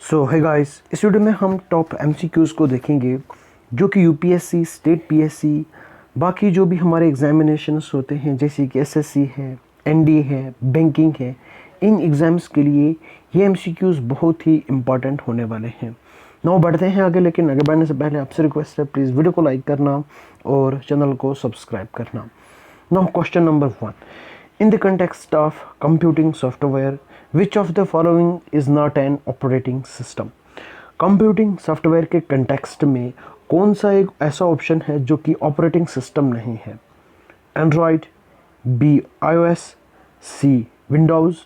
सो है गाइस, इस वीडियो में हम टॉप एमसीक्यूज़ को देखेंगे जो कि यूपीएससी, स्टेट पीएससी, बाकी जो भी हमारे एग्जामिनेशंस होते हैं जैसे कि एसएससी है, एनडीए है, बैंकिंग है, इन एग्ज़ाम्स के लिए ये एमसीक्यूज़ बहुत ही इम्पॉर्टेंट होने वाले हैं। नाउ बढ़ते हैं आगे, लेकिन आगे बढ़ने से पहले आपसे रिक्वेस्ट है प्लीज़ वीडियो को लाइक करना और चैनल को सब्सक्राइब करना। Now question number 1, in the context of computing software, which of the following is not an operating system? Computing software के कंटेक्स्ट में कौन सा एक ऐसा ऑप्शन है जो कि ऑपरेटिंग सिस्टम नहीं है? एंड्रॉयड, बी आईओएस, सी विंडोज़,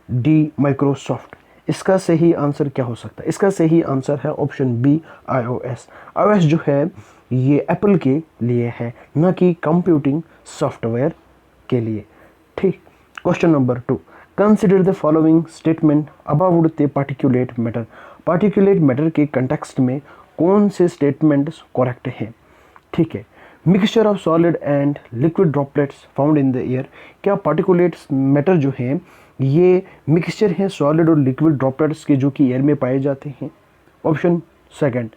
डी माइक्रोसॉफ्ट। इसका सही आंसर क्या हो सकता है? इसका सही आंसर है ऑप्शन बी आईओएस। आईओएस जो है ये एप्पल के लिए है, न कि कंप्यूटिंग सॉफ्टवेयर के लिए। ठीक। Question number 2, consider the following statement about the particulate matter. Particulate matter के कंटेक्स्ट में कौन से स्टेटमेंट्स करेक्ट हैं? ठीक है। Mixture of solid and liquid droplets found in the air. क्या पार्टिकुलेट मैटर जो हैं ये मिक्सचर हैं सॉलिड और लिक्विड ड्रॉपलेट्स के जो कि एयर में पाए जाते हैं? Option second,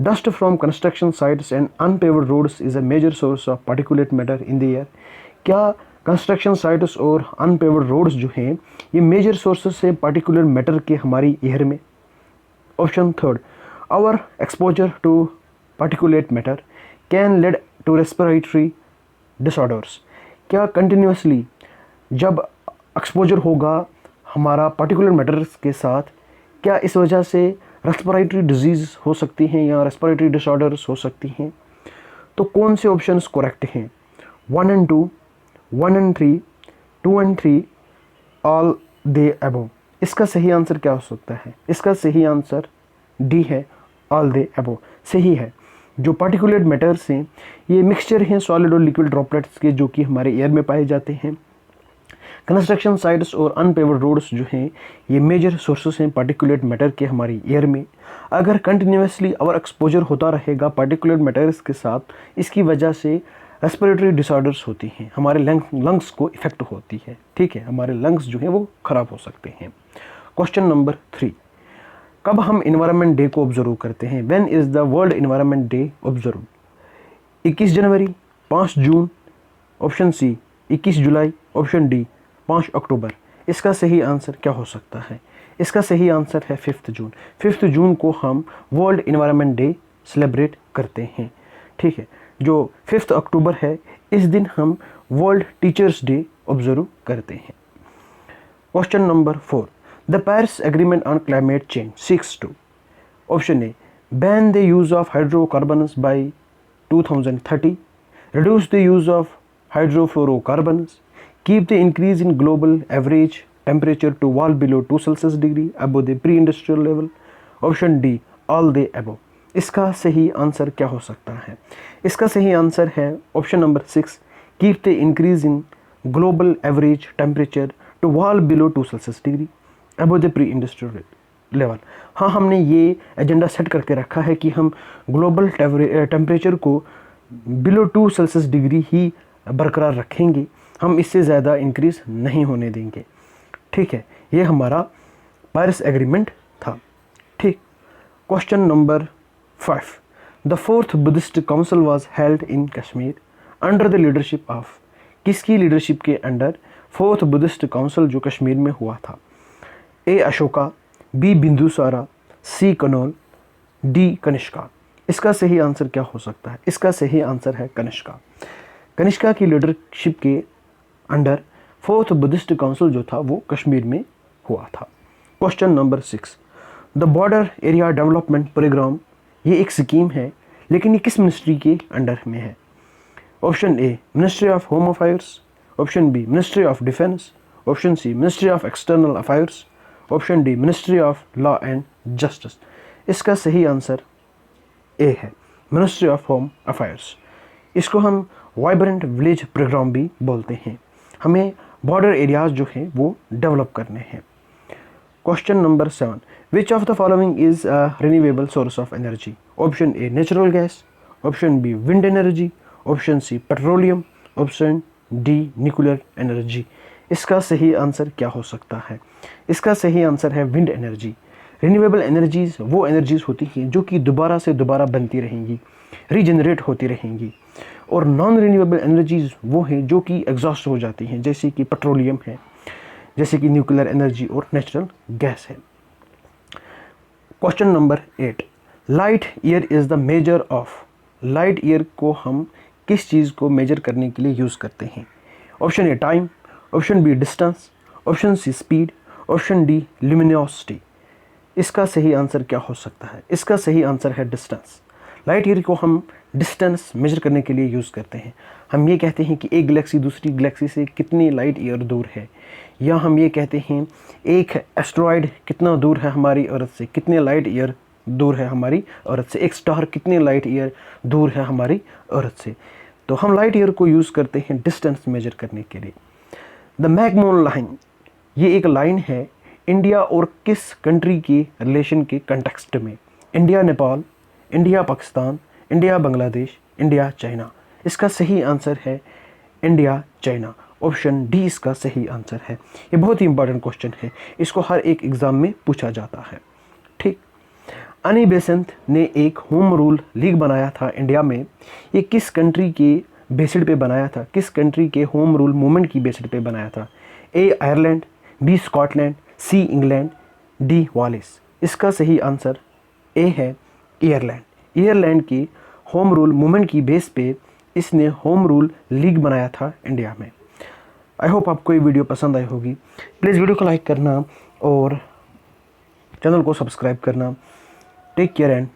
dust from construction sites and unpaved roads is a major source of particulate matter in the air. क्या कंस्ट्रक्शन साइट्स और अनपेवर्ड रोड्स जो हैं ये मेजर सोर्सेस हैं पार्टिकुलर मैटर के हमारी एयर में? Option third, our exposure to particulate matter can lead to respiratory disorders. क्या कंटिन्यूसली जब एक्सपोजर होगा हमारा पार्टिकुलर मैटर्स के साथ, क्या इस वजह से रेस्पिरेटरी डिजीज़ हो सकती हैं या रेस्पिरेटरी डिसऑर्डर्स हो सकती हैं? तो कौन से ऑप्शंस करेक्ट हैं? 1 and 2, 1 and 3, 2 and 3, all the above. इसका सही आंसर क्या हो सकता है? इसका सही आंसर डी है, ऑल द अबव सही है। जो पार्टिकुलेट मैटर्स हैं ये मिक्सचर हैं सॉलिड और लिक्विड ड्रॉपलेट्स के जो कि हमारे एयर में पाए जाते हैं। कंस्ट्रक्शन साइट्स और अनपेवर्ड रोड्स जो हैं ये मेजर सोर्सेस हैं पार्टिकुलेट मैटर के हमारी एयर में। अगर कंटिन्यूसली और एक्सपोजर होता रहेगा पार्टिकुलेट मैटर्स के साथ, इसकी वजह से रेस्पिरेटरी डिसऑर्डर्स होती हैं, हमारे लंग्स को इफेक्ट होती है। ठीक है, हमारे लंग्स जो हैं वो ख़राब हो सकते हैं। क्वेश्चन नंबर 3, कब हम इन्वायरमेंट डे को ऑब्जर्व करते हैं? When is the world environment day observe? 21 January, 5 June, option C 21 July, option D 5 October. इसका सही आंसर क्या हो सकता है? इसका सही आंसर है 5 जून। 5 जून को हम वर्ल्ड इन्वायरमेंट डे सेलिब्रेट करते हैं। ठीक है, जो 5 अक्टूबर है इस दिन हम वर्ल्ड टीचर्स डे ऑब्जर्व करते हैं। Question number 4, the Paris agreement on climate change seeks to, option A ban the use of hydrocarbons by 2030, reduce the use of hydrofluorocarbons, keep the increase in global average temperature to fall below 2 Celsius degree above the pre-industrial level, option D all the above। इसका सही answer क्या हो सकता है? इसका सही answer है option number 6, keep the increase in global average temperature to well below 2 Celsius degree above the pre industrial level. हाँ, हमने ये एजेंडा सेट करके रखा है कि हम ग्लोबल टेम्परेचर को बिलो 2 सेल्सियस डिग्री ही बरकरार रखेंगे, हम इससे ज़्यादा इंक्रीज़ नहीं होने देंगे। ठीक है, ये हमारा पेरिस एग्रीमेंट था। ठीक। Question number 5, the 4th Buddhist council was held in Kashmir under the leadership of. किसकी लीडरशिप के अंडर 4th बुद्धिस्ट काउंसिल जो कश्मीर में हुआ था? ए अशोका, बी बिंदुसारा, सी कनौल, डी कनिष्का। इसका सही आंसर क्या हो सकता है? इसका सही आंसर है कनिष्का। कनिष्का की लीडरशिप के अंडर 4th बुद्धिस्ट काउंसिल जो था वो कश्मीर में हुआ था। Question number 6, the border area development programme, ये एक स्कीम है लेकिन ये किस मिनिस्ट्री के अंडर में है? Option A ministry of home affairs, option B ministry of defence, option C ministry of external affairs, option D ministry of law and justice. इसका सही आंसर ए है, मिनिस्ट्री ऑफ होम अफेयर्स। इसको हम vibrant village programme भी बोलते हैं। हमें border areas जो हैं वो डेवलप करने हैं। Question number 7, which of the following is a renewable source of energy? Option A natural gas, option B wind energy, option C petroleum, option D nuclear energy. इसका सही आंसर क्या हो सकता है? इसका सही आंसर है विंड एनर्जी। रिन्यूएबल एनर्जीज़ वो एनर्जीज़ होती हैं जो कि दोबारा से दोबारा बनती रहेंगी, रीजनरेट होती रहेंगी। और नॉन रिन्यूएबल एनर्जीज़ वो हैं जो कि एग्जॉस्ट हो जाती हैं, जैसे कि पेट्रोलियम है, जैसे कि न्यूक्लियर एनर्जी और नेचुरल गैस है। Question number 8, light year is the measure of. Light year को हम किस चीज़ को मेजर करने के लिए यूज़ करते हैं? Option A time, option B distance, option C speed, option D luminosity. इसका सही आंसर क्या हो सकता है? इसका सही आंसर है डिस्टेंस। लाइट ईयर को हम डिस्टेंस मेजर करने के लिए यूज़ करते हैं। हम ये कहते हैं कि एक गैलेक्सी दूसरी गैलेक्सी से कितनी लाइट ईयर दूर है, या हम ये कहते हैं एक एस्ट्रॉयड कितना दूर है हमारी अर्थ से, कितने लाइट ईयर दूर है हमारी अर्थ से, एक स्टार कितने लाइट ईयर दूर है हमारी अर्थ से। तो हम लाइट ईयर को यूज़ करते हैं डिस्टेंस मेजर करने के लिए। द मैकमोहन लाइन, ये एक लाइन है इंडिया और किस कंट्री के रिलेशन के कंटेक्स्ट में? India Nepal, India Pakistan, India Bangladesh, India China. इसका सही आंसर है इंडिया चाइना। ऑप्शन डी इसका सही आंसर है। ये बहुत ही इंपॉर्टेंट क्वेश्चन है, इसको हर एक एग्ज़ाम में पूछा जाता है। ठीक, अनी बेसेंट ने एक होम रूल लीग बनाया था इंडिया में, ये किस कंट्री के बेसिड पे बनाया था? किस कंट्री के होम रूल मूवमेंट की बेसिड पे बनाया था? A Ireland, B Scotland, C England, D Wales. इसका सही आंसर ए है आयरलैंड। आयरलैंड की होम रूल मूवमेंट की बेस पे इसने होम रूल लीग बनाया था इंडिया में। आई होप आपको ये वीडियो पसंद आई होगी। प्लीज़ वीडियो को लाइक करना और चैनल को सब्सक्राइब करना। Take care and